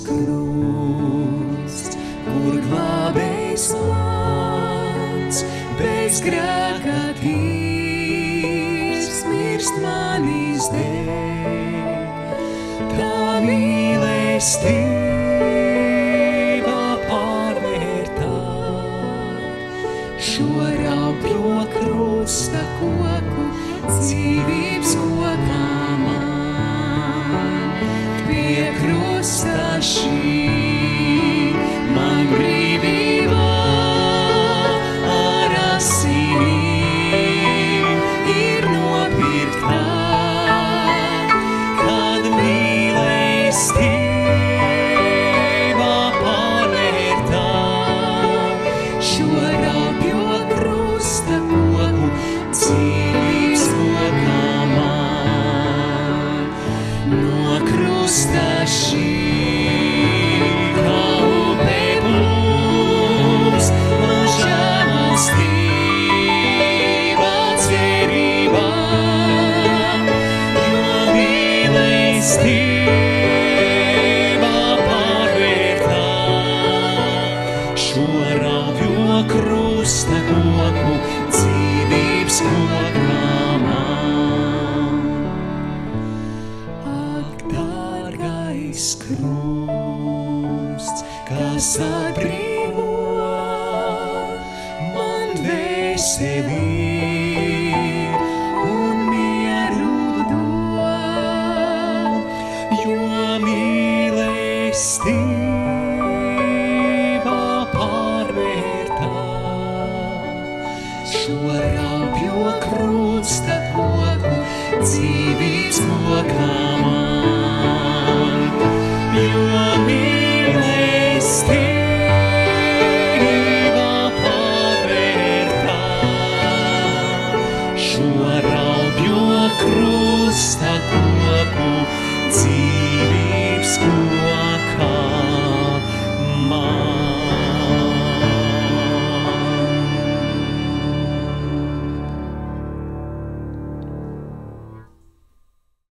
krusts, kur glābējs mans, bez grēka tīrs, mirst manis dēļ. Tā mīlestība pārvērtā šo raupjo krusta koku dzīvības kokā man. Pie krusta šī man brīvība ar asinīm ir nopirktā, kad mīlestība pārvērtā šo raupjo krusta koku dzīvības kokā man. No krusta šī kā upe plūst, man žēlastība cerībā, jo mīlestība pārvērtā šo raupjo krusta koku dzīvības kokā man. Ak, dārgais krusts, kas atbrīvo man dvēseli un mieru dod, jo mīlestība pārvērtā šo raupjo krusta koku dzīvības kokā